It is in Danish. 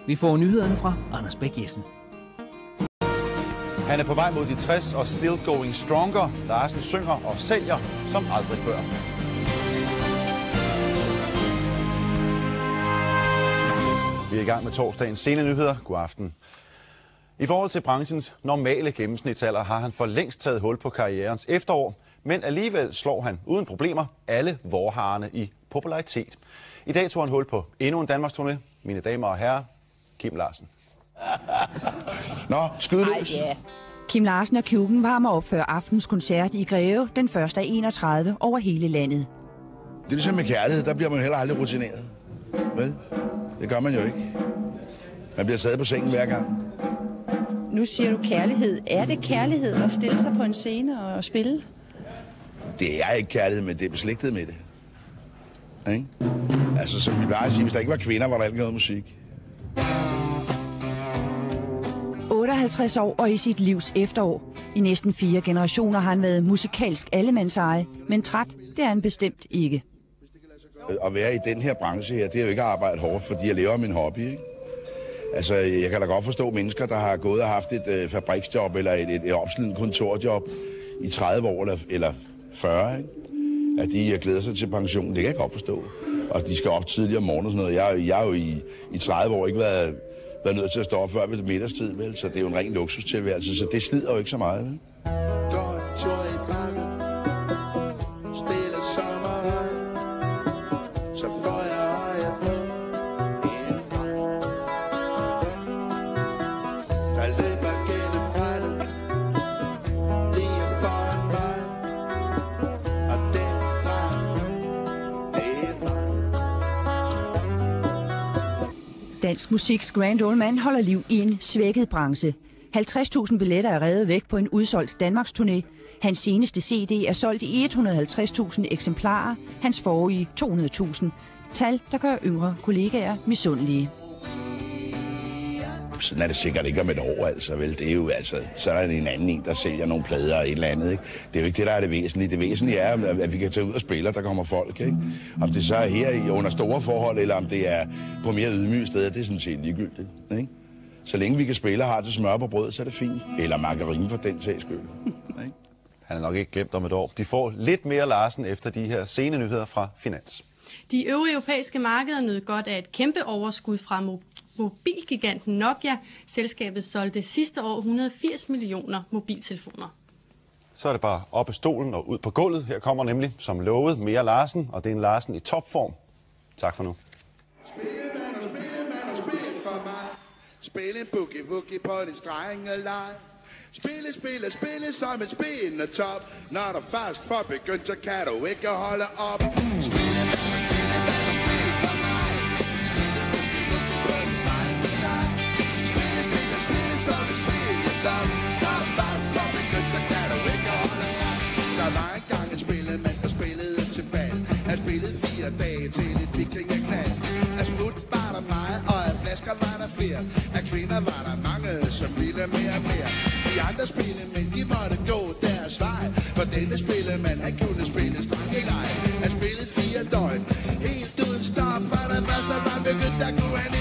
Vi får nyhederne fra Anders Bæk Jessen. Han er på vej mod de 60 og still going stronger. Larsen synger og sælger som aldrig før. Vi er i gang med torsdagens scenenyheder. God aften. I forhold til branchens normale gennemsnitsalder har han for længst taget hul på karrierens efterår, men alligevel slår han uden problemer alle vorharerne i popularitet. I dag tog han hul på endnu en Danmarksturné. Mine damer og herrer, Kim Larsen. Nå, skyd løs. Kim Larsen og Kjuken var med at opføre aftens koncert i Greve, den første af 31 over hele landet. Det er ligesom med kærlighed, der bliver man heller aldrig rutineret. Vel? Det gør man jo ikke. Man bliver taget på sengen hver gang. Nu siger du kærlighed. Er det kærlighed at stille sig på en scene og spille? Det er ikke kærlighed, men det er beslægtet med det. Ikke? Altså, som vi bare siger, hvis der ikke var kvinder, var der ikke noget musik. 58 år og i sit livs efterår. I næsten 4 generationer har han været musikalsk allemandseje, men træt, det er han bestemt ikke. At være i den her branche her, det er jo ikke at arbejde hårdt, fordi jeg lever af min hobby, ikke? Altså, jeg kan da godt forstå mennesker, der har gået og haft et fabriksjob eller et opslidende kontorjob i 30 år eller 40, ikke? At de glæder sig til pension, det kan jeg godt forstå. Og de skal op tidligere om morgenen og sådan noget. Jeg har jo i 30 år ikke været nødt til at stå op før ved middagstid, vel? Så det er jo en ren luksustilværelse, så det slider jo ikke så meget, vel? Dansk musiks Grand Old Man holder liv i en svækket branche. 50.000 billetter er revet væk på en udsolgt Danmarksturné. Hans seneste CD er solgt i 150.000 eksemplarer, hans forrige 200.000. Tal, der gør yngre kollegaer misundelige. Sådan er det sikkert ikke om et år, altså, vel? Det er jo, altså, så er der en anden, der sælger nogle plader og et eller andet, ikke? Det er jo ikke det, der er det væsentlige. Det væsentlige er, at vi kan tage ud og spille, og der kommer folk, ikke? Om det så er her under store forhold, eller om det er på mere ydmyge steder, det er sådan set ligegyldigt, ikke? Så længe vi kan spille og har til smør på brød, så er det fint. Eller margarine for den sags skyld. Han er nok ikke glemt om et år. De får lidt mere Larsen efter de her scenenyheder fra Finans. De øvrige europæiske markeder nød godt af et kæmpe overskud fra mobilgiganten Nokia. Selskabet solgte sidste år 180 millioner mobiltelefoner. Så er det bare op af stolen og ud på gulvet. Her kommer nemlig, som lovet, mere Larsen, og det er en Larsen i topform. Tak for nu. Spillemand og spil for mig. Spil en boogie-woogie på din strengeleg. Spille som et spillende top. Når du først får begyndt, så kan du ikke holde op. Spillemand og spil for mig. Spil en boogie-woogie på din strengeleg. Spille som et spillende top. Når du først får begyndt, så kan du ikke holde op. Der var engang en spillemand, der spillede til bal. Han spillede 4 dage til et vikingeknald. Af smut var der meget, og af flasker var der flere. Af kvinder var der mange, som ville mere og mere. De andre spillemænd, de måtte gå deres vej. For denne spillemand, han kunne spille strangeleg. Han spillede 4 døgn, helt uden stop. For det første var begyndt, der kunne han